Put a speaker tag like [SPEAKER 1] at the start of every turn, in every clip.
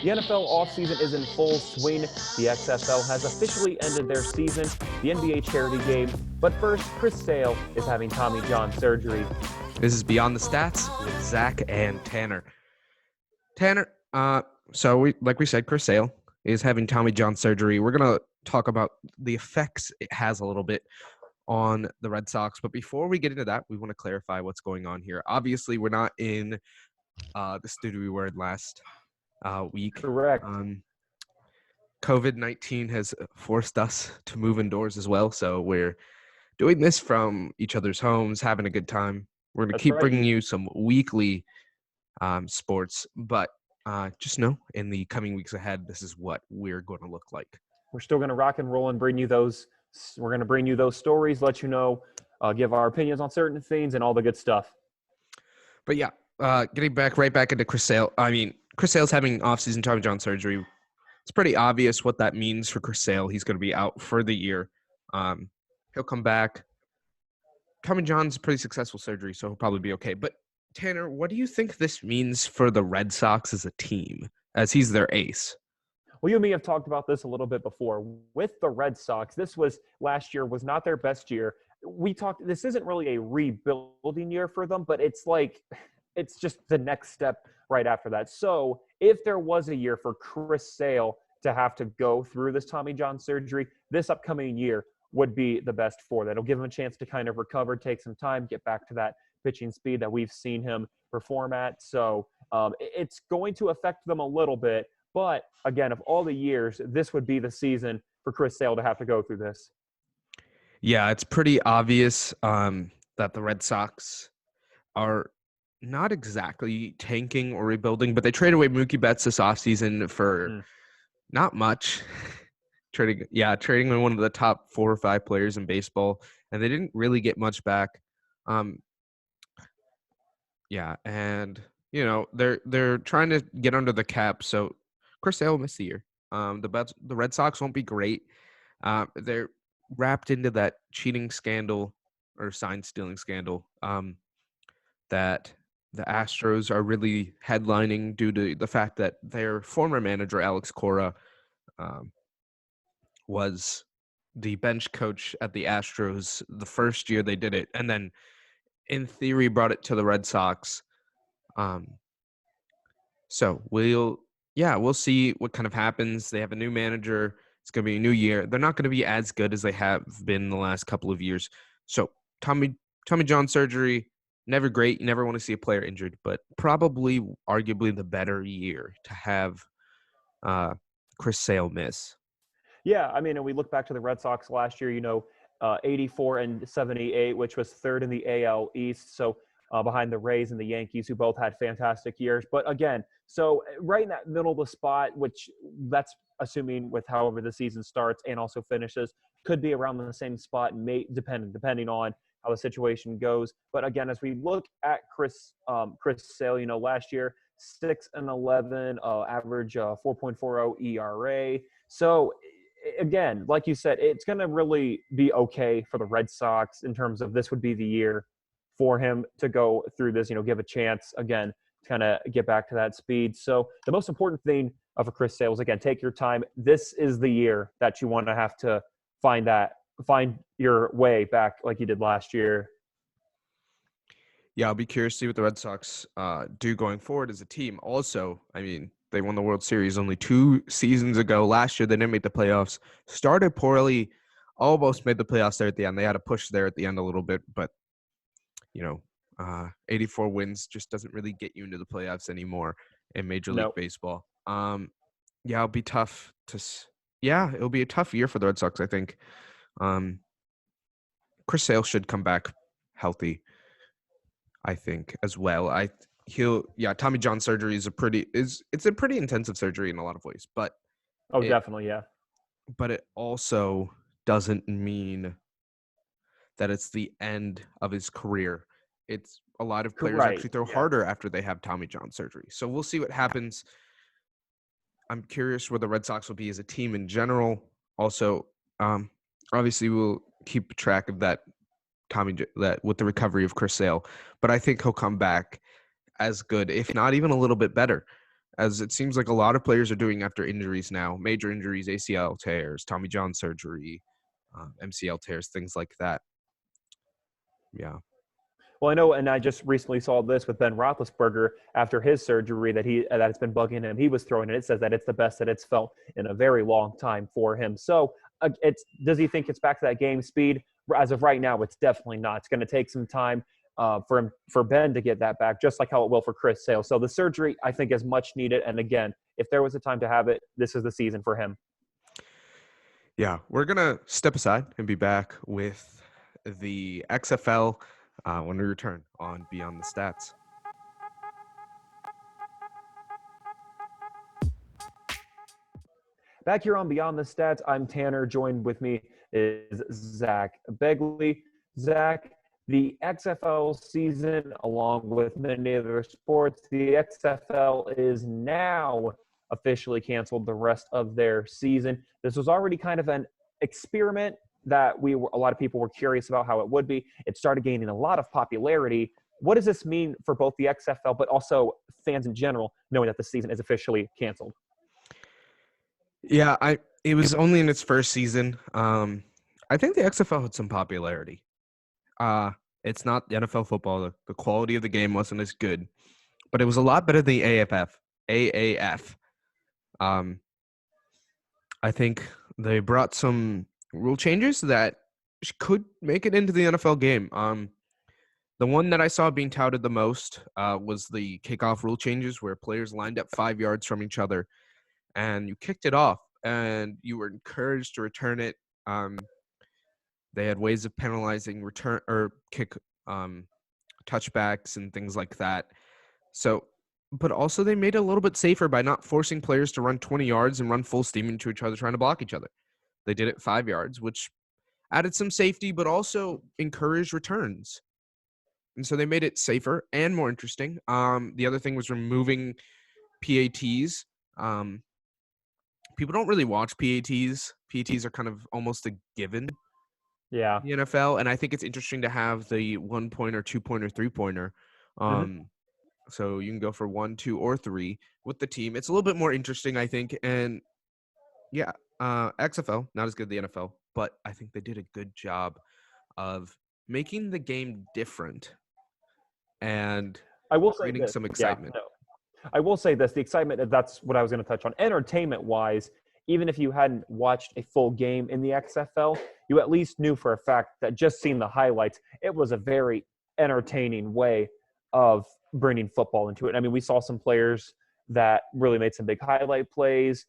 [SPEAKER 1] The NFL offseason is in full swing. The XFL has officially ended their season, the NBA charity game. But first, Chris Sale is having Tommy John surgery.
[SPEAKER 2] This is Beyond the Stats with Zack and Tanner. Tanner, like we said, Chris Sale is having Tommy John surgery. We're going to talk about the effects it has a little bit on the Red Sox. But before we get into that, we want to clarify what's going on here. Obviously, we're not in the studio we were in last week.
[SPEAKER 1] Correct.
[SPEAKER 2] COVID-19 has forced us to move indoors as well. So we're doing this from each other's homes, having a good time. We're going to keep bringing you some weekly sports, but just know in the coming weeks ahead, this is what we're going to look like.
[SPEAKER 1] We're still going to rock and roll and bring you those. We're going to bring you those stories, let you know, give our opinions on certain things and all the good stuff.
[SPEAKER 2] But yeah, getting right back into Chris Sale. I mean, Chris Sale's having off-season Tommy John surgery. It's pretty obvious what that means for Chris Sale. He's going to be out for the year. He'll come back. Tommy John's pretty successful surgery, so he'll probably be okay. But Tanner, what do you think this means for the Red Sox as a team, as he's their ace?
[SPEAKER 1] Well, you and me have talked about this a little bit before. With the Red Sox, last year was not their best year. This isn't really a rebuilding year for them, but it's just the next step right after that. So if there was a year for Chris Sale to have to go through this Tommy John surgery, this upcoming year would be the best for that. It'll give him a chance to kind of recover, take some time, get back to that pitching speed that we've seen him perform at. So it's going to affect them a little bit. But again, of all the years, this would be the season for Chris Sale to have to go through this.
[SPEAKER 2] Yeah, it's pretty obvious that the Red Sox are not exactly tanking or rebuilding, but they traded away Mookie Betts this offseason for not much. Trading one of the top 4 or 5 players in baseball, and they didn't really get much back. And they're trying to get under the cap, so Chris Sale will miss the year. The Red Sox won't be great. They're wrapped into that cheating scandal or sign stealing scandal that the Astros are really headlining due to the fact that their former manager Alex Cora was the bench coach at the Astros the first year they did it, and then in theory brought it to the Red Sox. So we'll see what kind of happens. They have a new manager. It's going to be a new year. They're not going to be as good as they have been the last couple of years. So Tommy John surgery, never great. You never want to see a player injured, but probably arguably the better year to have Chris Sale miss.
[SPEAKER 1] Yeah, I mean, and we look back to the Red Sox last year, 84-78, which was third in the AL East. So behind the Rays and the Yankees, who both had fantastic years. But again, so right in that middle of the spot, which that's assuming with however the season starts and also finishes, could be around the same spot, depending on how the situation goes. But again, as we look at Chris Sale, last year, 6-11, average 4.40 ERA. So again, like you said, it's going to really be okay for the Red Sox in terms of this would be the year for him to go through this, give a chance again, to kind of get back to that speed. So the most important thing of a Chris Sale is, again, take your time. This is the year that you want to have to find your way back like you did last year.
[SPEAKER 2] Yeah, I'll be curious to see what the Red Sox do going forward as a team. Also, I mean, they won the World Series only 2 seasons ago. Last year, they didn't make the playoffs. Started poorly, almost made the playoffs there at the end. They had a push there at the end a little bit, but 84 wins just doesn't really get you into the playoffs anymore in Major League Baseball. It'll be tough it'll be a tough year for the Red Sox, I think. Chris Sale should come back healthy, I think, as well. Tommy John surgery is a pretty intensive surgery in a lot of ways, but
[SPEAKER 1] definitely, yeah.
[SPEAKER 2] But it also doesn't mean that it's the end of his career. It's a lot of players actually throw harder after they have Tommy John surgery. So we'll see what happens. I'm curious where the Red Sox will be as a team in general. Also, obviously we'll keep track of that with the recovery of Chris Sale, but I think he'll come back as good, if not even a little bit better. as it seems like a lot of players are doing after injuries now, major injuries, ACL tears, Tommy John surgery, MCL tears, things like that. Yeah.
[SPEAKER 1] Well, I know, and I just recently saw this with Ben Roethlisberger after his surgery that it's been bugging him. He was throwing it. It says that it's the best that it's felt in a very long time for him. So, does he think it's back to that game speed? As of right now, it's definitely not. It's going to take some time for Ben to get that back, just like how it will for Chris Sale. So the surgery, I think, is much needed. And again, if there was a time to have it, this is the season for him.
[SPEAKER 2] Yeah, we're going to step aside and be back with the XFL when we return on Beyond the Stats.
[SPEAKER 1] Back here on Beyond the Stats, I'm Tanner. Joined with me is Zach Begley. Zach, the XFL season, along with many other sports, the XFL is now officially canceled the rest of their season. This was already kind of an experiment that a lot of people were curious about how it would be. It started gaining a lot of popularity. What does this mean for both the XFL, but also fans in general, knowing that the season is officially canceled?
[SPEAKER 2] Yeah, it was only in its first season. I think the XFL had some popularity. It's not the NFL football. The quality of the game wasn't as good, but it was a lot better than the AAF. I think they brought some rule changes that could make it into the NFL game. The one that I saw being touted the most was the kickoff rule changes, where players lined up 5 yards from each other, and you kicked it off, and you were encouraged to return it. They had ways of penalizing return or kick touchbacks and things like that. So, but also they made it a little bit safer by not forcing players to run 20 yards and run full steam into each other trying to block each other. They did it 5 yards, which added some safety, but also encouraged returns. And so they made it safer and more interesting. The other thing was removing PATs. People don't really watch PATs. PATs are kind of almost a given
[SPEAKER 1] Yeah.
[SPEAKER 2] in the NFL, and I think it's interesting to have the 1 pointer, 2 pointer, 3 pointer. So you can go for 1, 2, or 3 with the team. It's a little bit more interesting, I think. And yeah, XFL not as good as the NFL, but I think they did a good job of making the game different and
[SPEAKER 1] I will say
[SPEAKER 2] creating
[SPEAKER 1] this.
[SPEAKER 2] some excitement.
[SPEAKER 1] Yeah, no. I will say this. The excitement, that's what I was going to touch on. Entertainment-wise, even if you hadn't watched a full game in the XFL, you at least knew for a fact that just seeing the highlights, it was a very entertaining way of bringing football into it. I mean, we saw some players that really made some big highlight plays.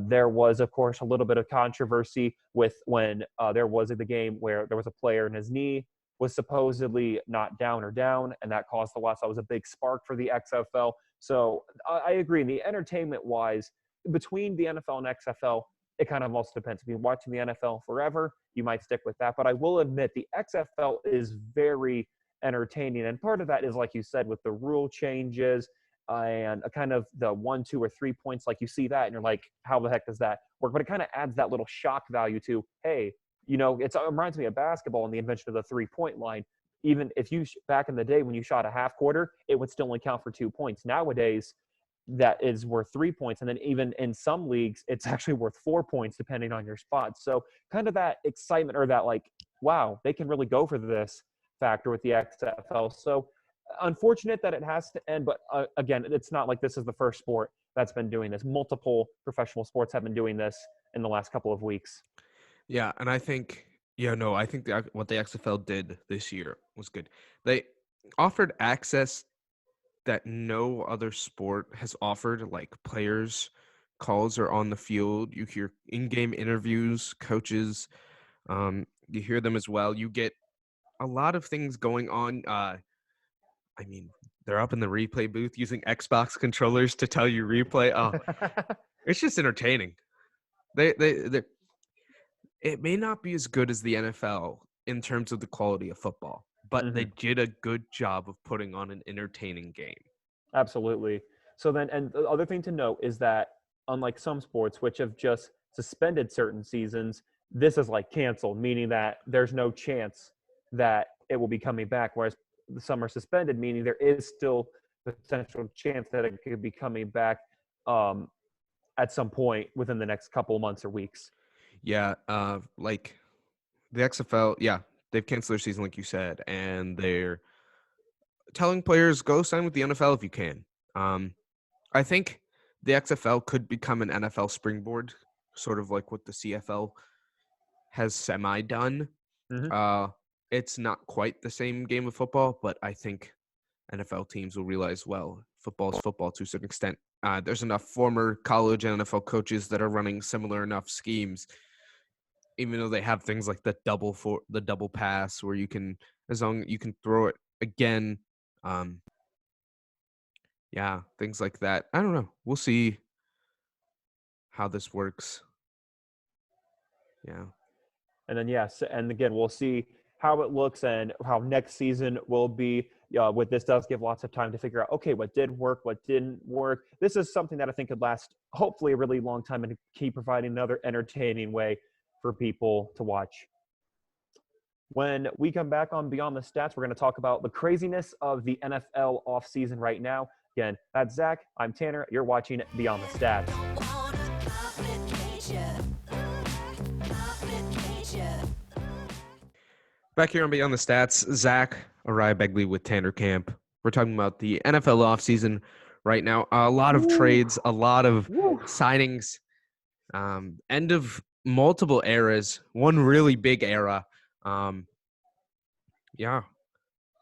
[SPEAKER 1] There was, of course, a little bit of controversy with when there was the game where there was a player and his knee was supposedly not down or down, and that caused the loss. That was a big spark for the XFL. So I agree. In the entertainment-wise, between the NFL and XFL, it kind of also depends. If you're watching the NFL forever, you might stick with that. But I will admit the XFL is very entertaining. And part of that is, like you said, with the rule changes and a kind of the 1, 2, or 3 points, like you see that and you're like, how the heck does that work? But it kind of adds that little shock value to, hey, it reminds me of basketball and the invention of the 3-point line. Even if back in the day when you shot a half quarter, it would still only count for 2 points. Nowadays, that is worth 3 points. And then even in some leagues, it's actually worth 4 points depending on your spot. So kind of that excitement or that like, wow, they can really go for this factor with the XFL. So unfortunate that it has to end. But again, it's not like this is the first sport that's been doing this. Multiple professional sports have been doing this in the last couple of weeks.
[SPEAKER 2] Yeah, and I think what the XFL did this year was good. They offered access that no other sport has offered, like players calls are on the field. You hear in-game interviews, coaches, you hear them as well. You get a lot of things going on. I mean, they're up in the replay booth using Xbox controllers to tell you replay. Oh, it's just entertaining. They it may not be as good as the NFL in terms of the quality of football, but they did a good job of putting on an entertaining game.
[SPEAKER 1] Absolutely. So then, and the other thing to note is that unlike some sports which have just suspended certain seasons, this is like canceled, meaning that there's no chance that it will be coming back. Whereas some are suspended, meaning there is still potential chance that it could be coming back. at some point within the next couple of months or weeks.
[SPEAKER 2] Yeah, like the XFL, yeah, they've canceled their season, like you said, and they're telling players go sign with the NFL if you can. I think the XFL could become an NFL springboard, sort of like what the CFL has semi done.
[SPEAKER 1] Hmm.
[SPEAKER 2] Uh, it's not quite the same game of football, but I think NFL teams will realize, well, football is football to a certain extent. There's enough former college and NFL coaches that are running similar enough schemes, even though they have things like the double pass, where you can, as long you can throw it again. Um, yeah, things like that. I don't know. We'll see how this works. Yeah.
[SPEAKER 1] And then, yes, and again, we'll see how it looks and how next season will be. With this does give lots of time to figure out, okay, what did work, what didn't work. This is something that I think could last hopefully a really long time and keep providing another entertaining way for people to watch. When we come back on Beyond the Stats, we're going to talk about the craziness of the NFL offseason right now. Again, that's Zach. I'm Tanner. You're watching Beyond the Stats.
[SPEAKER 2] Back here on Beyond the Stats, Zach Araya Begley with Tanner Camp. We're talking about the NFL offseason right now. A lot of trades, a lot of signings, end of multiple eras, one really big era. Yeah.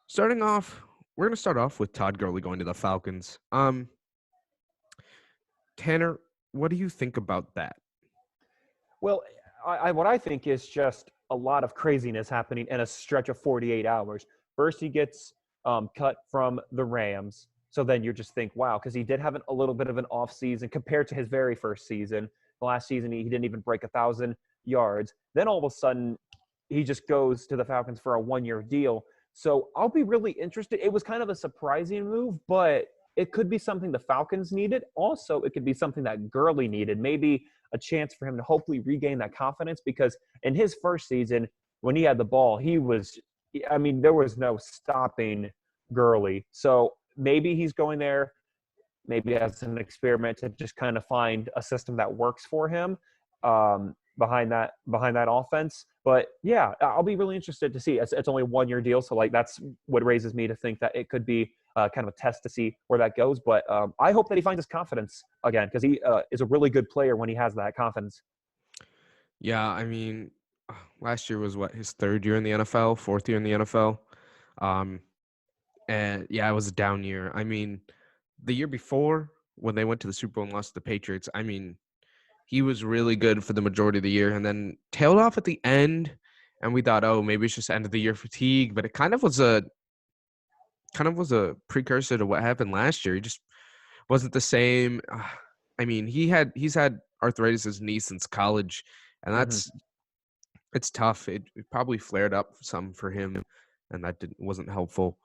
[SPEAKER 2] Starting off, we're going to start off with Todd Gurley going to the Falcons. Tanner, what do you think about that?
[SPEAKER 1] Well, what I think is just a lot of craziness happening in a stretch of 48 hours. First, he gets cut from the Rams. So then you just think, wow, because he did have a little bit of an off season compared to his very first season. The last season, he didn't even break 1,000 yards. Then all of a sudden, he just goes to the Falcons for a 1-year deal. So I'll be really interested. It was kind of a surprising move, but it could be something the Falcons needed. Also, it could be something that Gurley needed. Maybe a chance for him to hopefully regain that confidence, because in his first season, when he had the ball, there was no stopping Gurley. So maybe he's going there, maybe as an experiment to just kind of find a system that works for him behind that offense. But yeah, I'll be really interested to see. It's only a 1-year deal, so like that's what raises me to think that it could be kind of a test to see where that goes. But I hope that he finds his confidence again, because he is a really good player when he has that confidence.
[SPEAKER 2] Yeah, I mean, last year was his third year in the NFL, fourth year in the NFL. And yeah, it was a down year. I mean, the year before when they went to the Super Bowl and lost to the Patriots, I mean, he was really good for the majority of the year and then tailed off at the end. And we thought, oh, maybe it's just end of the year fatigue, but it kind of was a precursor to what happened last year. He just wasn't the same. I mean, he's had arthritis in his knee since college, and it's tough. It probably flared up some for him, and that wasn't helpful.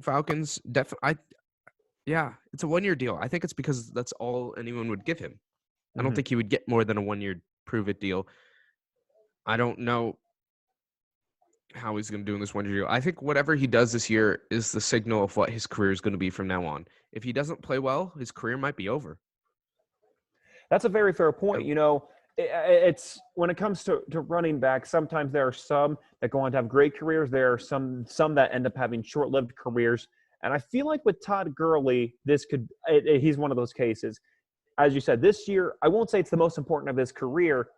[SPEAKER 2] Falcons definitely. Yeah, it's a 1-year deal. I think it's because that's all anyone would give him. I don't think he would get more than a 1-year prove it deal. I don't know how he's going to do in this 1-year deal. I think whatever he does this year is the signal of what his career is going to be from now on. If he doesn't play well, his career might be over.
[SPEAKER 1] That's a very fair point. You know, it's when it comes to running back, sometimes there are some that go on to have great careers. There are some that end up having short-lived careers. And I feel like with Todd Gurley, he's one of those cases. As you said, this year, I won't say it's the most important of his career,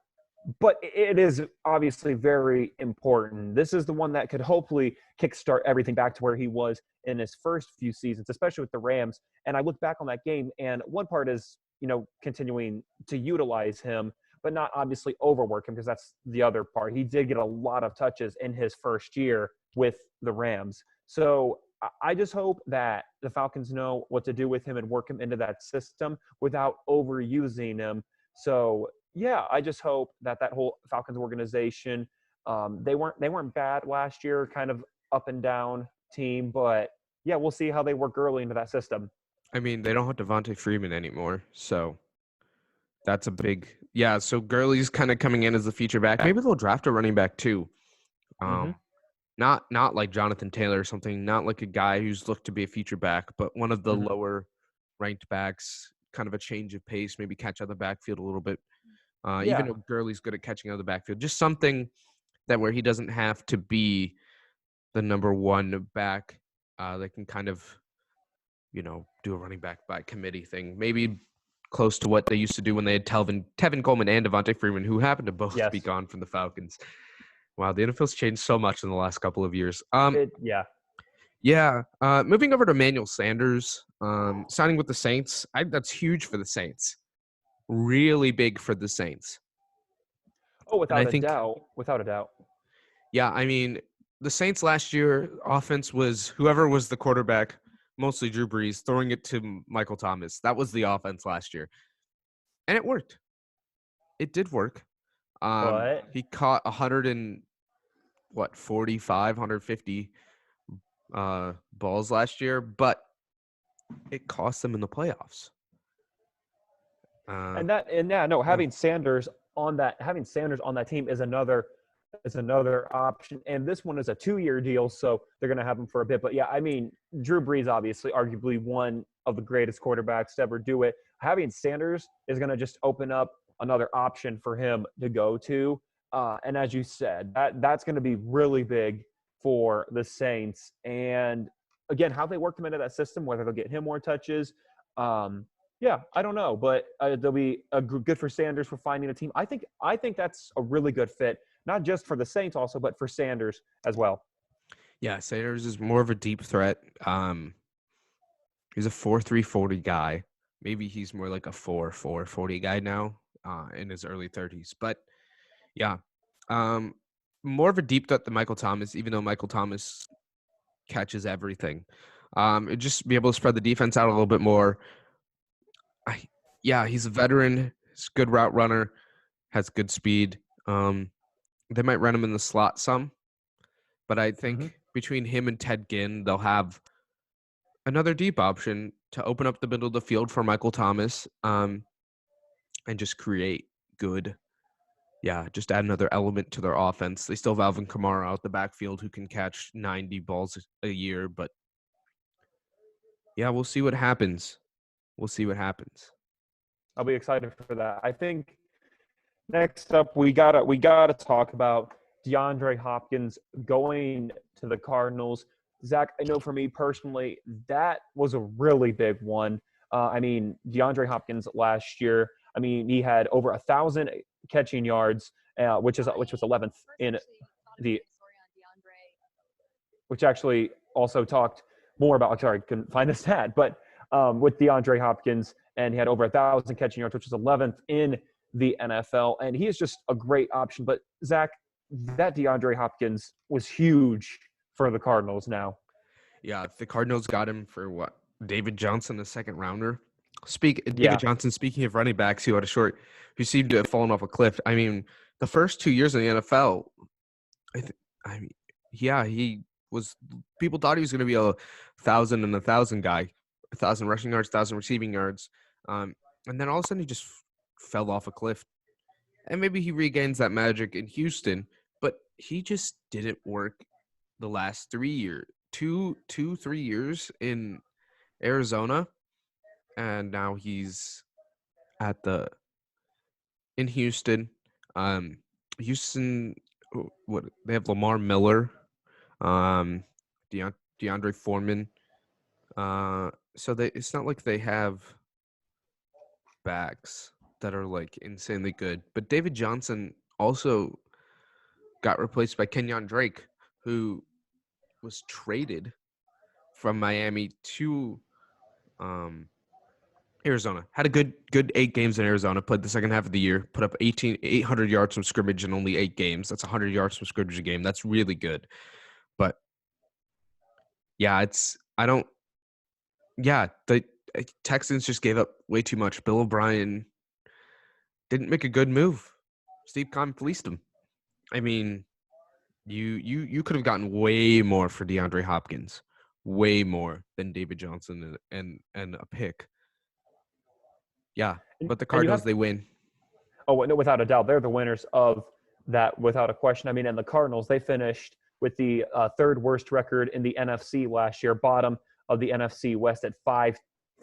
[SPEAKER 1] but it is obviously very important. This is the one that could hopefully kickstart everything back to where he was in his first few seasons, especially with the Rams. And I look back on that game, and one part is, continuing to utilize him, but not obviously overwork him, because that's the other part. He did get a lot of touches in his first year with the Rams. So I just hope that the Falcons know what to do with him and work him into that system without overusing him. So yeah, I just hope that whole Falcons organization, they weren't bad last year, kind of up and down team, but yeah, we'll see how they work early into that system.
[SPEAKER 2] I mean, they don't have Devontae Freeman anymore, so that's a big – yeah, so Gurley's kind of coming in as the feature back. Maybe they'll draft a running back too. Not like Jonathan Taylor or something, not like a guy who's looked to be a feature back, but one of the lower ranked backs, kind of a change of pace, maybe catch out the backfield a little bit. Even
[SPEAKER 1] Yeah.
[SPEAKER 2] though Gurley's good at catching out of the backfield, just something that where he doesn't have to be the number one back. They can kind of, do a running back by committee thing. Maybe close to what they used to do when they had Tevin Coleman and Devontae Freeman, who happened to both be
[SPEAKER 1] Yes.
[SPEAKER 2] gone from the Falcons. Wow, the NFL's changed so much in the last couple of years.
[SPEAKER 1] Yeah.
[SPEAKER 2] Yeah. Moving over to Emmanuel Sanders, signing with the Saints. That's huge for the Saints. Really big for the Saints.
[SPEAKER 1] Oh,
[SPEAKER 2] And I
[SPEAKER 1] without a
[SPEAKER 2] think,
[SPEAKER 1] doubt. Without a doubt.
[SPEAKER 2] yeah, I mean, the Saints last year, offense was whoever was the quarterback, mostly Drew Brees, throwing it to Michael Thomas. That was the offense last year. And it worked. It did work.
[SPEAKER 1] But
[SPEAKER 2] He caught 150 balls last year, but it cost them in the playoffs.
[SPEAKER 1] having Sanders on that team is another option. And this one is a 2-year deal, so they're going to have him for a bit. But yeah, I mean, Drew Brees, obviously, arguably one of the greatest quarterbacks to ever do it. Having Sanders is going to just open up another option for him to go to. And as you said, that's going to be really big for the Saints. And again, how they work him into that system, whether they'll get him more touches. Yeah, I don't know, but they'll be good for Sanders for finding a team. I think that's a really good fit, not just for the Saints also, but for Sanders as well.
[SPEAKER 2] Yeah, Sanders is more of a deep threat. He's a 4.340 guy. Maybe he's more like a 4.40 guy now in his early 30s. But yeah, more of a deep threat than Michael Thomas, even though Michael Thomas catches everything. It'd just be able to spread the defense out a little bit more. He's a veteran. He's a good route runner. Has good speed. They might run him in the slot some, but I think between him and Ted Ginn, they'll have another deep option to open up the middle of the field for Michael Thomas, and just create good. Yeah, just add another element to their offense. They still have Alvin Kamara out the backfield who can catch 90 balls a year, but yeah, we'll see what happens.
[SPEAKER 1] I'll be excited for that. I think next up we gotta talk about DeAndre Hopkins going to the Cardinals. Zach, I know for me personally, that was a really big one. I mean, DeAndre Hopkins last year, I mean, he had over 1,000 catching yards, which was 11th in the, which actually also talked more about. Sorry, couldn't find the stat, but with DeAndre Hopkins, and he had over 1,000 catching yards, which was 11th in the NFL, and he is just a great option. But Zach, that DeAndre Hopkins was huge for the Cardinals now.
[SPEAKER 2] Yeah, the Cardinals got him for what? David Johnson, the second rounder.
[SPEAKER 1] Yeah.
[SPEAKER 2] David Johnson, speaking of running backs who seemed to have fallen off a cliff. I mean, the first 2 years in the NFL, he was. People thought he was going to be a 1,000 guy, 1,000 rushing yards, 1,000 receiving yards, and then all of a sudden he just fell off a cliff. And maybe he regains that magic in Houston, but he just didn't work the last 3 years, 3 years in Arizona, and now he's in Houston. Houston, what they have Lamar Miller, DeAndre Foreman. So it's not like they have backs that are like insanely good. But David Johnson also got replaced by Kenyon Drake, who was traded from Miami to Arizona. Had a good 8 games in Arizona, played the second half of the year, put up 800 yards from scrimmage in only 8 games. That's 100 yards from scrimmage a game. That's really good. But yeah, the Texans just gave up way too much. Bill O'Brien didn't make a good move. Steve Kahn fleeced him. I mean, you could have gotten way more for DeAndre Hopkins, way more than David Johnson and a pick. Yeah, but the Cardinals, they win.
[SPEAKER 1] Oh, no, without a doubt. They're the winners of that without a question. I mean, and the Cardinals, they finished with the third worst record in the NFC last year, bottom of the NFC West at 5-13.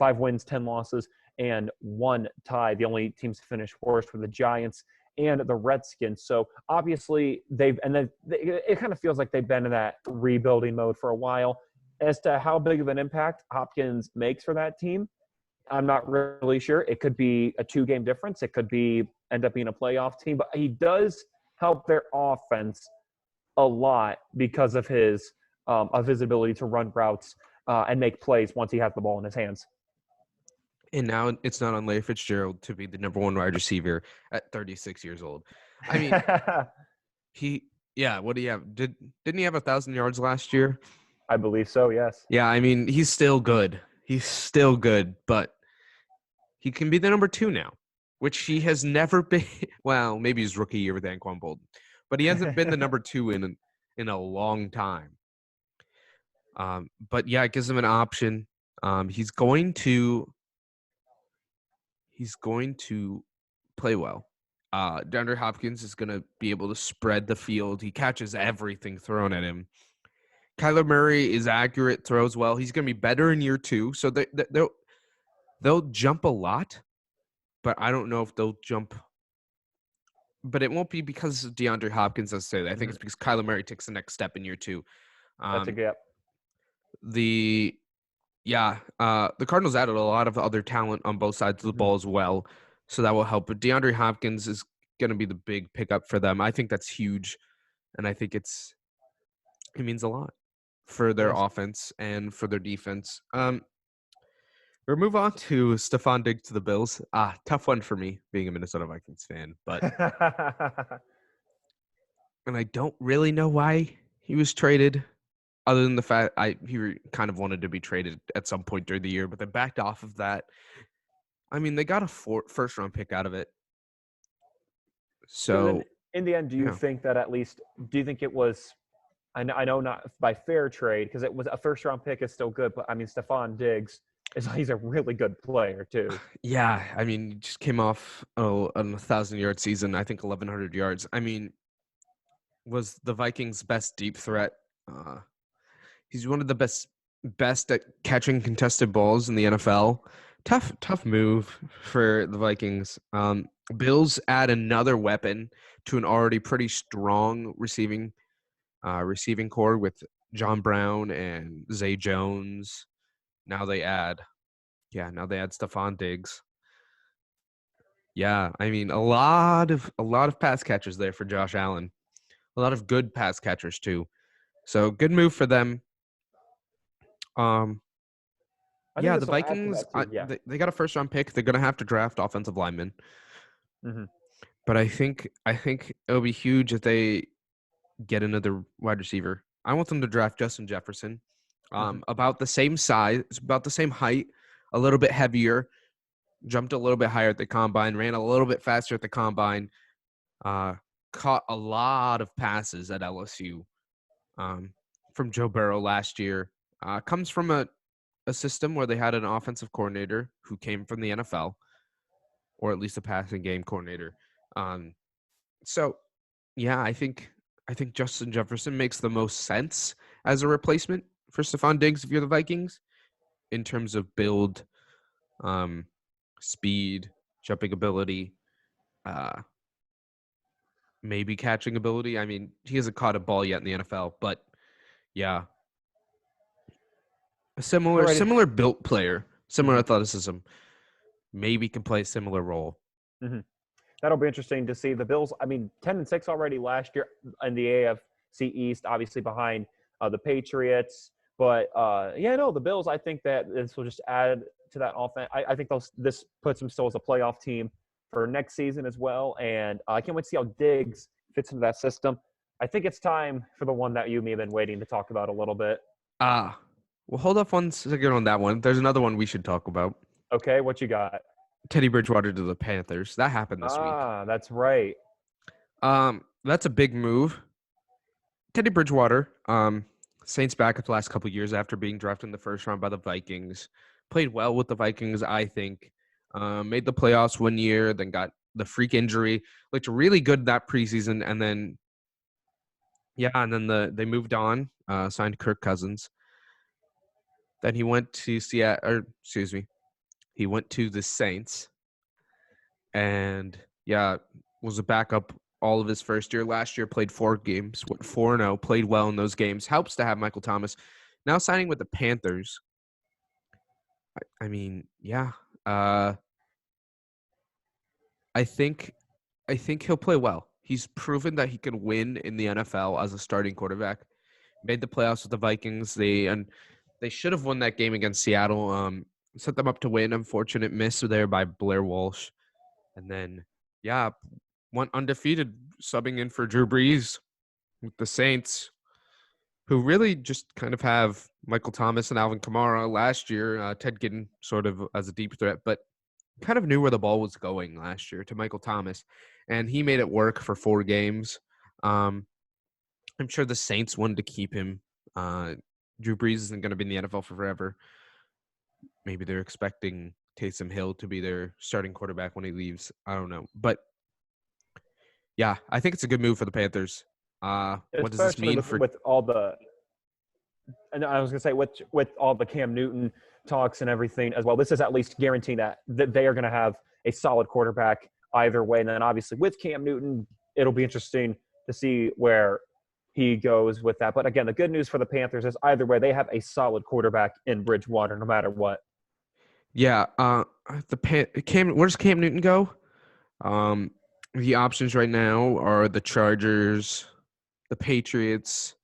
[SPEAKER 1] 5 wins, 10 losses, and 1 tie. The only teams to finish worst were the Giants and the Redskins. So obviously it kind of feels like they've been in that rebuilding mode for a while. As to how big of an impact Hopkins makes for that team, I'm not really sure. It could be a 2-game difference. It could be end up being a playoff team, but he does help their offense a lot because of his ability to run routes and make plays once he has the ball in his hands.
[SPEAKER 2] And now it's not on Larry Fitzgerald to be the number 1 wide receiver at 36 years old. I mean, what do you have? Didn't he have 1,000 yards last year?
[SPEAKER 1] I believe so, yes.
[SPEAKER 2] Yeah, I mean, he's still good. He's still good, but he can be the number 2 now, which he has never been. Well, maybe his rookie year with Anquan Bolden, but he hasn't been the number 2 in a long time. But yeah, it gives him an option. He's going to play well. DeAndre Hopkins is going to be able to spread the field. He catches everything thrown at him. Kyler Murray is accurate, throws well. He's going to be better in year 2. So they'll jump a lot, but I don't know if they'll jump. But it won't be because of DeAndre Hopkins, let's say that. I think it's because Kyler Murray takes the next step in year 2.
[SPEAKER 1] That's a gap.
[SPEAKER 2] The Cardinals added a lot of other talent on both sides of the ball as well, so that will help. But DeAndre Hopkins is going to be the big pickup for them. I think that's huge, and I think it means a lot for their offense and for their defense. We'll move on to Stephon Diggs to the Bills. Tough one for me, being a Minnesota Vikings fan, but and I don't really know why he was traded. Other than the fact he kind of wanted to be traded at some point during the year, but they backed off of that. I mean, they got a first-round pick out of it. So
[SPEAKER 1] then in the end, do you think that do you think it was, I know not by fair trade, because it was a first-round pick is still good, but I mean, Stephon Diggs, he's a really good player too.
[SPEAKER 2] Yeah, I mean, he just came off a 1,000-yard season, I think 1,100 yards. I mean, was the Vikings' best deep threat. He's one of the best at catching contested balls in the NFL. Tough move for the Vikings. Bills add another weapon to an already pretty strong receiving core with John Brown and Zay Jones. Now they add Stephon Diggs. Yeah, I mean a lot of pass catchers there for Josh Allen. A lot of good pass catchers too. So good move for them. The Vikings, they got a first-round pick. They're going to have to draft offensive linemen.
[SPEAKER 1] Mm-hmm.
[SPEAKER 2] But I think it'll be huge if they get another wide receiver. I want them to draft Justin Jefferson. About the same size, about the same height, a little bit heavier, jumped a little bit higher at the combine, ran a little bit faster at the combine, caught a lot of passes at LSU from Joe Burrow last year. Comes from a system where they had an offensive coordinator who came from the NFL, or at least a passing game coordinator. So, yeah, I think Justin Jefferson makes the most sense as a replacement for Stephon Diggs if you're the Vikings in terms of build, speed, jumping ability, maybe catching ability. I mean, he hasn't caught a ball yet in the NFL, but yeah. A similar built player, similar athleticism, maybe can play a similar role.
[SPEAKER 1] Mm-hmm. That'll be interesting to see. The Bills, I mean, 10-6 already last year in the AFC East, obviously behind the Patriots. But, the Bills, I think that this will just add to that offense. I think this puts them still as a playoff team for next season as well. And I can't wait to see how Diggs fits into that system. I think it's time for the one that you may have been waiting to talk about a little bit.
[SPEAKER 2] Well, hold up one second on that one. There's another one we should talk about.
[SPEAKER 1] Okay, what you got?
[SPEAKER 2] Teddy Bridgewater to the Panthers. That happened this week.
[SPEAKER 1] That's right.
[SPEAKER 2] That's a big move. Teddy Bridgewater, Saints backup the last couple of years after being drafted in the first round by the Vikings. Played well with the Vikings, I think. Made the playoffs one year, then got the freak injury. Looked really good that preseason, and then they moved on, signed Kirk Cousins. Then he went to He went to the Saints and, yeah, was a backup all of his first year. Last year played 4 games, went 4-0, played well in those games. Helps to have Michael Thomas. Now signing with the Panthers. I mean, yeah. I think he'll play well. He's proven that he can win in the NFL as a starting quarterback. Made the playoffs with the Vikings. They should have won that game against Seattle. Set them up to win. Unfortunate miss there by Blair Walsh. And then, yeah, went undefeated, subbing in for Drew Brees with the Saints, who really just kind of have Michael Thomas and Alvin Kamara last year. Ted Ginn sort of as a deep threat, but kind of knew where the ball was going last year to Michael Thomas, and he made it work for 4 games. I'm sure the Saints wanted to keep him. Drew Brees isn't going to be in the NFL for forever. Maybe they're expecting Taysom Hill to be their starting quarterback when he leaves. I don't know. But, yeah, I think it's a good move for the Panthers. What does this
[SPEAKER 1] Especially
[SPEAKER 2] mean for
[SPEAKER 1] with all the – and I was going to say with all the Cam Newton talks and everything as well, this is at least guaranteeing that they are going to have a solid quarterback either way. And then obviously with Cam Newton, it'll be interesting to see where he goes with that. But again, the good news for the Panthers is either way, they have a solid quarterback in Bridgewater no matter what.
[SPEAKER 2] Yeah, where does Cam Newton go? The options right now are the Chargers, the Patriots.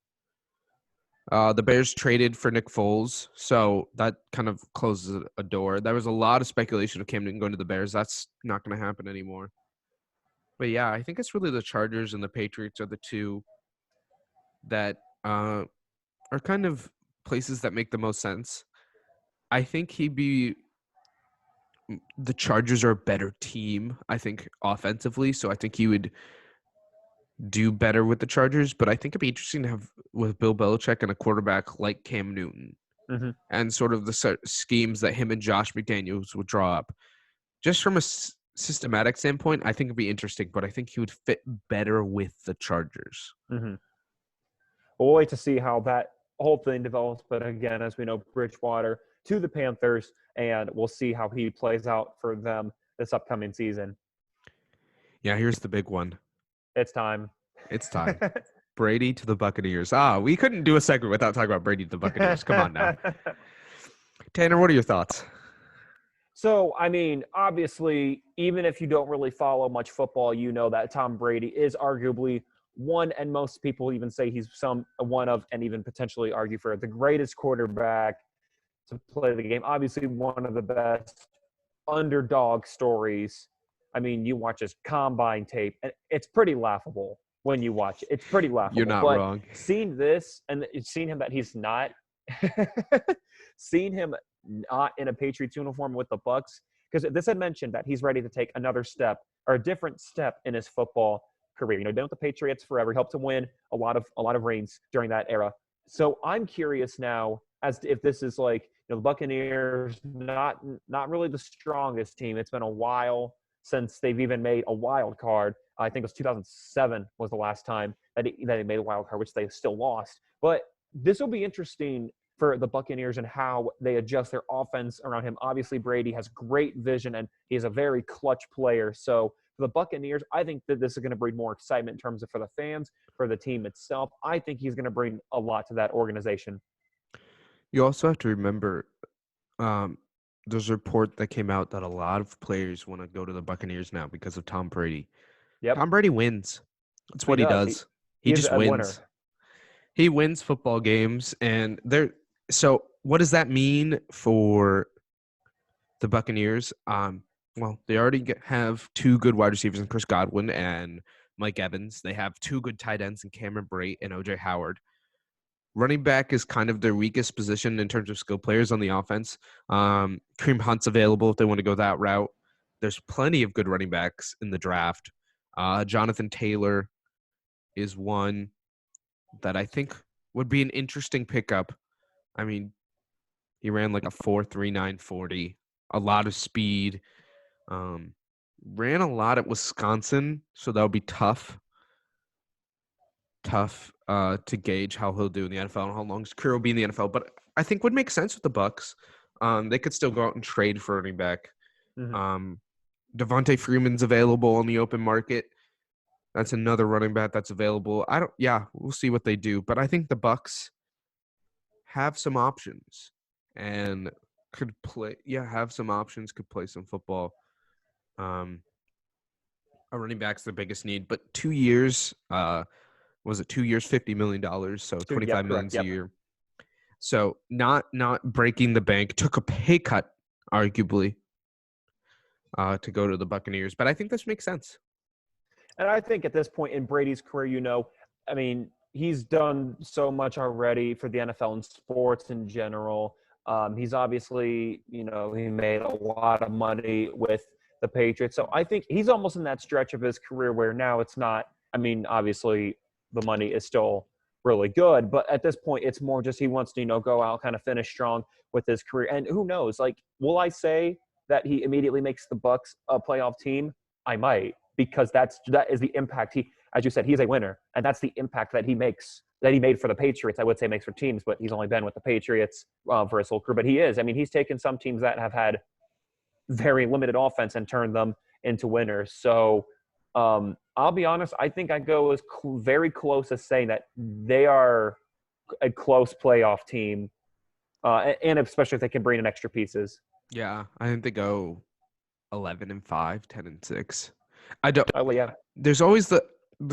[SPEAKER 2] The Bears traded for Nick Foles, so that kind of closes a door. There was a lot of speculation of Cam Newton going to the Bears. That's not going to happen anymore. But yeah, I think it's really the Chargers and the Patriots are the two that are kind of places that make the most sense. I think the Chargers are a better team, I think, offensively. So I think he would do better with the Chargers. But I think it'd be interesting to have with Bill Belichick and a quarterback like Cam Newton and sort of the schemes that him and Josh McDaniels would draw up. Just from a systematic standpoint, I think it'd be interesting. But I think he would fit better with the Chargers.
[SPEAKER 1] We'll wait to see how that whole thing develops. But again, as we know, Bridgewater to the Panthers, and we'll see how he plays out for them this upcoming season.
[SPEAKER 2] Yeah, here's the big one.
[SPEAKER 1] It's time.
[SPEAKER 2] Brady to the Buccaneers. We couldn't do a segment without talking about Brady to the Buccaneers. Come on now. Tanner, what are your thoughts?
[SPEAKER 1] So, I mean, obviously, even if you don't really follow much football, you know that Tom Brady is arguably one, and most people even say he's one of, and even potentially argue for the greatest quarterback to play the game. Obviously, one of the best underdog stories. I mean, you watch his combine tape, and it's pretty laughable when you watch it. It's pretty laughable.
[SPEAKER 2] You're not wrong.
[SPEAKER 1] Seeing this and seeing him that he's not seeing him not in a Patriots uniform with the Bucs, because this had mentioned that he's ready to take another step or a different step in his football career. You know, been with the Patriots forever. He helped to win a lot of rings during that era. So I'm curious now as to if this is like, you know, the Buccaneers not really the strongest team. It's been a while since they've even made a wild card. I think it was 2007 was the last time that they made a wild card, which they still lost. But this will be interesting for the Buccaneers and how they adjust their offense around him. Obviously, Brady has great vision, and he's a very clutch player. So for the Buccaneers, I think that this is going to bring more excitement in terms of for the fans, for the team itself. I think he's going to bring a lot to that organization.
[SPEAKER 2] You also have to remember there's a report that came out that a lot of players want to go to the Buccaneers now because of Tom Brady.
[SPEAKER 1] Yep.
[SPEAKER 2] Tom Brady wins. That's what he does. He just wins. Winner. He wins football games, and so what does that mean for the Buccaneers? Well, they already have 2 good wide receivers in Chris Godwin and Mike Evans. They have 2 good tight ends in Cameron Brate and O.J. Howard. Running back is kind of their weakest position in terms of skill players on the offense. Kareem Hunt's available if they want to go that route. There's plenty of good running backs in the draft. Jonathan Taylor is one that I think would be an interesting pickup. I mean, he ran like a 4.39 40, a lot of speed. Ran a lot at Wisconsin, so that would be tough to gauge how he'll do in the NFL and how long his career will be in the NFL. But I think would make sense with the Bucs. They could still go out and trade for running back.
[SPEAKER 1] Mm-hmm.
[SPEAKER 2] Devontae Freeman's available on the open market. That's another running back that's available. We'll see what they do. But I think the Bucks have some options and could play some football. A running back's the biggest need, but 2 years, was it 2 years, $50 million, so
[SPEAKER 1] Yep,
[SPEAKER 2] $25 million
[SPEAKER 1] correct.
[SPEAKER 2] a
[SPEAKER 1] Yep.
[SPEAKER 2] year. So not breaking the bank, took a pay cut, arguably, to go to the Buccaneers. But I think this makes sense.
[SPEAKER 1] And I think at this point in Brady's career, I mean, he's done so much already for the NFL and sports in general. He's obviously, he made a lot of money with the Patriots. So I think he's almost in that stretch of his career where now it's not, I mean, obviously the money is still really good, but at this point it's more just he wants to, go out, kind of finish strong with his career. And who knows, like, will I say that he immediately makes the Bucks a playoff team? I might, because that is the impact he, as you said, he's a winner, and that's the impact that he makes, that he made for the Patriots. I would say makes for teams, but he's only been with the Patriots for his whole career. But he is. I mean, he's taken some teams that have had very limited offense and turned them into winners. So I'll be honest. I think I go as very close as saying that they are a close playoff team, and especially if they can bring in extra pieces.
[SPEAKER 2] Yeah, I think they go 11-5, 10-6. I don't.
[SPEAKER 1] Oh, yeah.
[SPEAKER 2] There's always the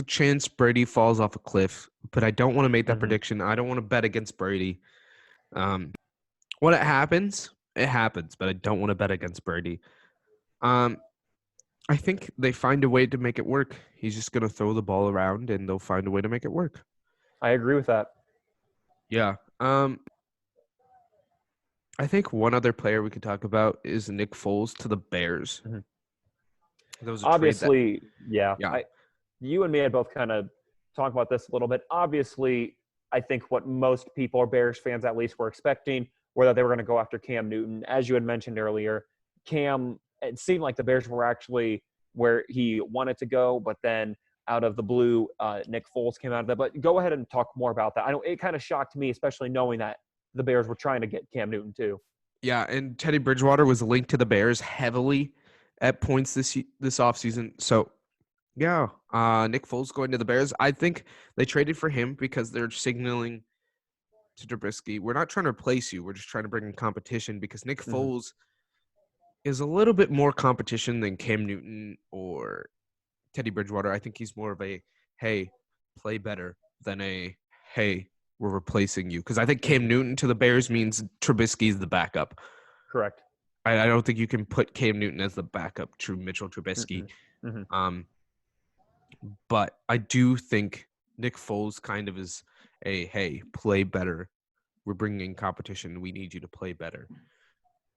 [SPEAKER 2] chance Brady falls off a cliff, but I don't want to make that
[SPEAKER 1] Mm-hmm.
[SPEAKER 2] prediction. I don't want to bet against Brady. When it happens, but I don't want to bet against Brady. I think they find a way to make it work. He's just going to throw the ball around, and they'll find a way to make it work.
[SPEAKER 1] I agree with that.
[SPEAKER 2] Yeah. I think one other player we could talk about is Nick Foles to the Bears.
[SPEAKER 1] Mm-hmm.
[SPEAKER 2] That was a
[SPEAKER 1] Obviously,
[SPEAKER 2] trade
[SPEAKER 1] yeah. You and me had both kind of talked about this a little bit. Obviously, I think what most people, or Bears fans at least, were expecting were that they were going to go after Cam Newton. As you had mentioned earlier, it seemed like the Bears were actually where he wanted to go, but then out of the blue, Nick Foles came out of that. But go ahead and talk more about that. I know it kind of shocked me, especially knowing that the Bears were trying to get Cam Newton too.
[SPEAKER 2] Yeah, and Teddy Bridgewater was linked to the Bears heavily at points this offseason. So, yeah, Nick Foles going to the Bears. I think they traded for him because they're signaling to Trubisky, we're not trying to replace you. We're just trying to bring in competition, because Nick Foles is a little bit more competition than Cam Newton or Teddy Bridgewater. I think he's more of a, hey, play better, than a, hey, we're replacing you. Because I think Cam Newton to the Bears means Trubisky's the backup.
[SPEAKER 1] Correct.
[SPEAKER 2] I don't think you can put Cam Newton as the backup to Mitchell Trubisky. But I do think Nick Foles kind of is a, hey, play better. We're bringing in competition. We need you to play better.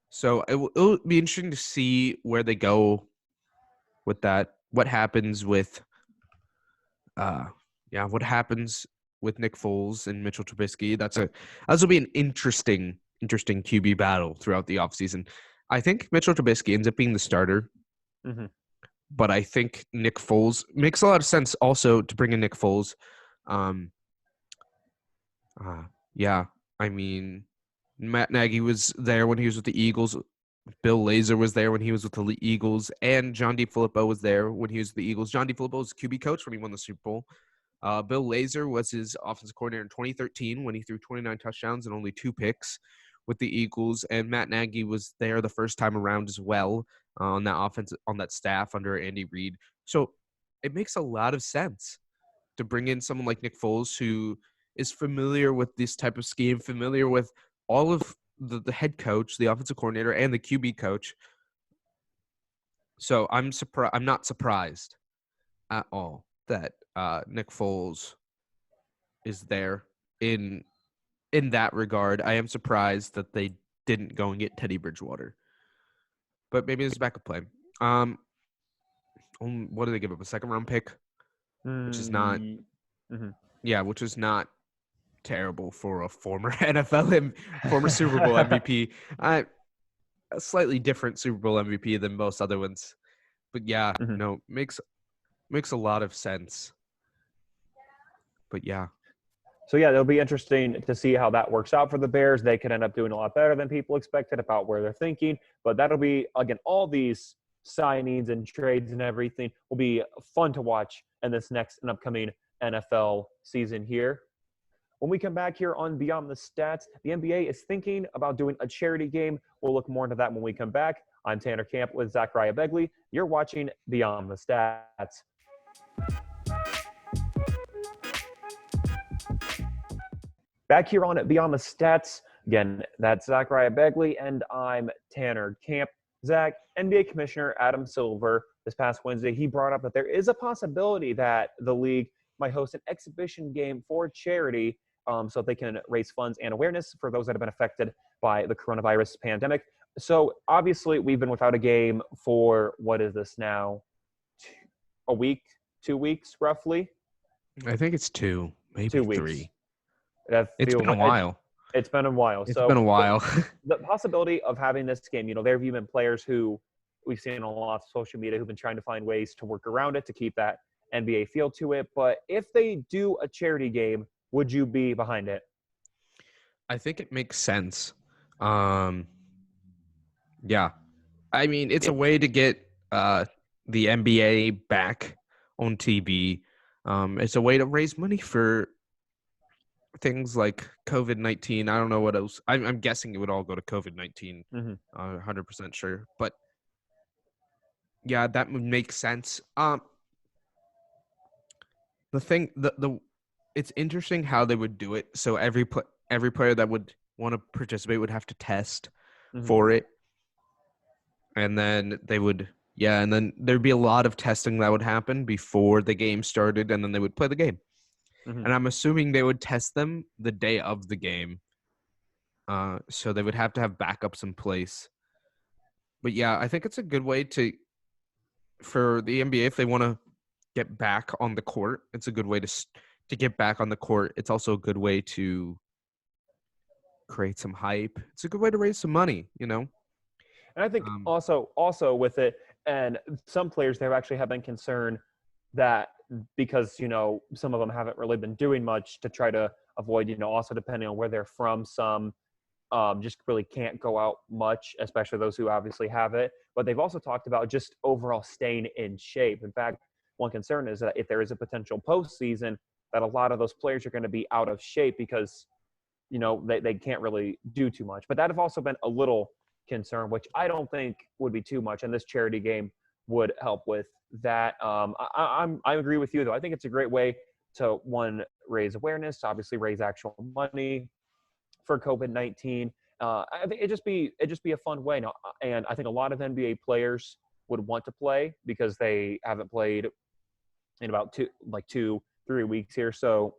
[SPEAKER 2] So it'll be interesting to see where they go with that. What happens with what happens with Nick Foles and Mitchell Trubisky. That'll be an interesting QB battle throughout the offseason. I think Mitchell Trubisky ends up being the starter. But I think Nick Foles makes a lot of sense also to bring in Nick Foles. I mean, Matt Nagy was there when he was with the Eagles. Bill Lazor was there when he was with the Eagles, and John DeFilippo was there when he was with the Eagles. John DeFilippo was QB coach when he won the Super Bowl. Bill Lazor was his offensive coordinator in 2013 when he threw 29 touchdowns and only 2 picks with the Eagles. And Matt Nagy was there the first time around as well on that offense, on that staff under Andy Reid. So it makes a lot of sense to bring in someone like Nick Foles, who is familiar with this type of scheme, familiar with all of the head coach, the offensive coordinator, and the QB coach. So I'm not surprised at all that Nick Foles is there in that regard. I am surprised that they didn't go and get Teddy Bridgewater, but maybe it's a backup plan. What did they give up? A 2nd-round pick, which is not, which is not terrible for a former NFL former Super Bowl MVP. A slightly different Super Bowl MVP than most other ones, but makes a lot of sense. But yeah.
[SPEAKER 1] So yeah, it'll be interesting to see how that works out for the Bears. They could end up doing a lot better than people expected about where they're thinking, but that'll be, again, all these signings and trades and everything will be fun to watch in this next and upcoming NFL season here. When we come back here on Beyond the Stats, the NBA is thinking about doing a charity game. We'll look more into that when we come back. I'm Tanner Camp with Zach Begley. You're watching Beyond the Stats. Back here on Beyond the Stats, again, that's Zach Begley, and I'm Tanner Camp. Zach, NBA Commissioner Adam Silver, this past Wednesday, he brought up that there is a possibility that the league might host an exhibition game for charity so they can raise funds and awareness for those that have been affected by the coronavirus pandemic. So obviously, we've been without a game for, what is this now, a week, 2 weeks, roughly?
[SPEAKER 2] I think it's 2, maybe
[SPEAKER 1] 2 weeks.
[SPEAKER 2] 3.
[SPEAKER 1] It's
[SPEAKER 2] been a while.
[SPEAKER 1] It's been a while.
[SPEAKER 2] It's been a while.
[SPEAKER 1] The possibility of having this game, there have even players who we've seen on a lot of social media who've been trying to find ways to work around it to keep that NBA feel to it. But if they do a charity game, would you be behind it?
[SPEAKER 2] I think it makes sense. Yeah. I mean, it's a way to get the NBA back on TV. It's a way to raise money for things like COVID-19. I don't know what else. I'm guessing it would all go to COVID-19. 100% sure. But yeah, that would make sense. It's interesting how they would do it. So every player that would want to participate would have to test for it. And then and then there'd be a lot of testing that would happen before the game started, and then they would play the game. And I'm assuming they would test them the day of the game. So they would have to have backups in place. But yeah, I think it's a good way for the NBA, if they want to get back on the court, it's a good way to get back on the court. It's also a good way to create some hype. It's a good way to raise some money, And
[SPEAKER 1] I think also with it, and some players there actually have been concerned that because, some of them haven't really been doing much to try to avoid, also depending on where they're from, some just really can't go out much, especially those who obviously have it. But they've also talked about just overall staying in shape. In fact, one concern is that if there is a potential postseason, that a lot of those players are going to be out of shape because, they can't really do too much. But that have also been a little concern, which I don't think would be too much. And this charity game would help with that. I agree with you, though. I think it's a great way to, one, raise awareness, to obviously raise actual money for COVID-19. I think it'd just be a fun way. And I think a lot of NBA players would want to play because they haven't played in about 2-3 weeks here. So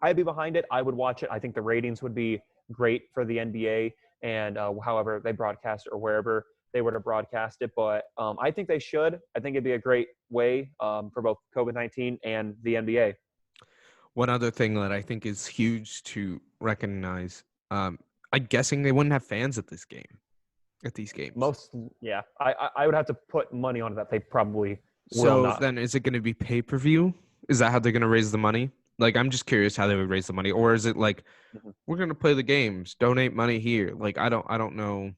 [SPEAKER 1] I'd be behind it. I would watch it. I think the ratings would be great for the NBA and however they broadcast or wherever they were to broadcast it. But I think they should. I think it'd be a great way for both COVID-19 and the NBA.
[SPEAKER 2] One other thing that I think is huge to recognize, I'm guessing they wouldn't have fans at these games.
[SPEAKER 1] I would have to put money on that. They probably will
[SPEAKER 2] so
[SPEAKER 1] not.
[SPEAKER 2] Then is it going to be pay-per-view? Is that how they're going to raise the money? Like, I'm just curious how they would raise the money. Or is it like, we're going to play the games, donate money here? Like, I don't know.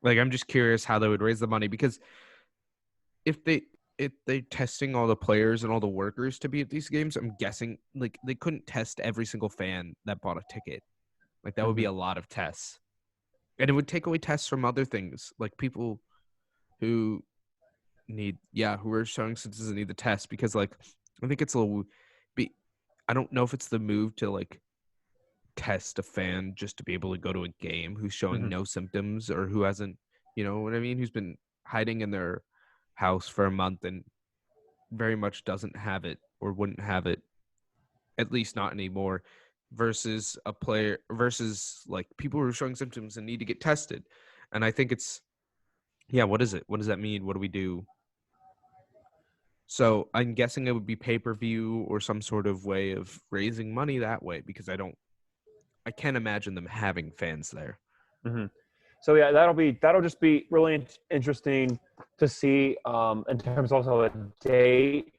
[SPEAKER 2] Like, I'm just curious how they would raise the money, because if they're testing all the players and all the workers to be at these games, I'm guessing like they couldn't test every single fan that bought a ticket. Like, that would be a lot of tests. And it would take away tests from other things, like people who are showing symptoms and need the test, because like I think it's I don't know if it's the move to like test a fan just to be able to go to a game who's showing no symptoms, or who hasn't, you know what I mean, who's been hiding in their house for a month and very much doesn't have it or wouldn't have it, at least not anymore, versus a player versus like people who are showing symptoms and need to get tested. And I think it's, what is it? What does that mean? What do we do? So I'm guessing it would be pay-per-view or some sort of way of raising money that way, because I can't imagine them having fans there.
[SPEAKER 1] So yeah, that'll just be really interesting to see in terms also a date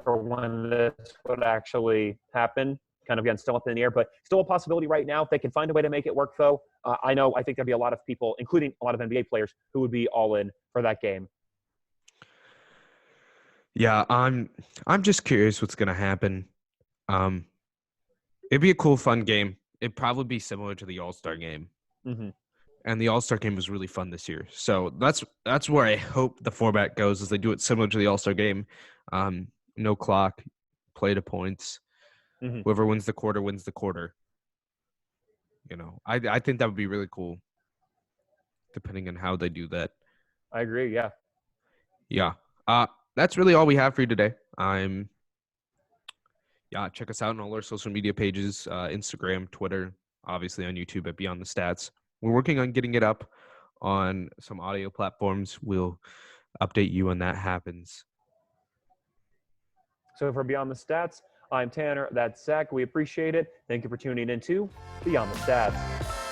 [SPEAKER 1] for when this would actually happen. kind of, again, still up in the air, but still a possibility right now. If they can find a way to make it work, though, I think there'd be a lot of people, including a lot of NBA players, who would be all in for that game.
[SPEAKER 2] Yeah, I'm just curious what's gonna happen. It'd be a cool, fun game. It'd probably be similar to the All-Star game.
[SPEAKER 1] Mm-hmm.
[SPEAKER 2] And the All-Star game was really fun this year. So that's where I hope the format goes, is they do it similar to the All-Star game. No clock, play to points.
[SPEAKER 1] Mm-hmm.
[SPEAKER 2] Whoever wins the quarter wins the quarter. I think that would be really cool, depending on how they do that.
[SPEAKER 1] I agree, yeah.
[SPEAKER 2] Yeah. That's really all we have for you today. Check us out on all our social media pages, Instagram, Twitter, obviously on YouTube at Beyond the Stats. We're working on getting it up on some audio platforms. We'll update you when that happens.
[SPEAKER 1] So for Beyond the Stats, I'm Tanner. That's Zach. We appreciate it. Thank you for tuning in to Beyond the Stats.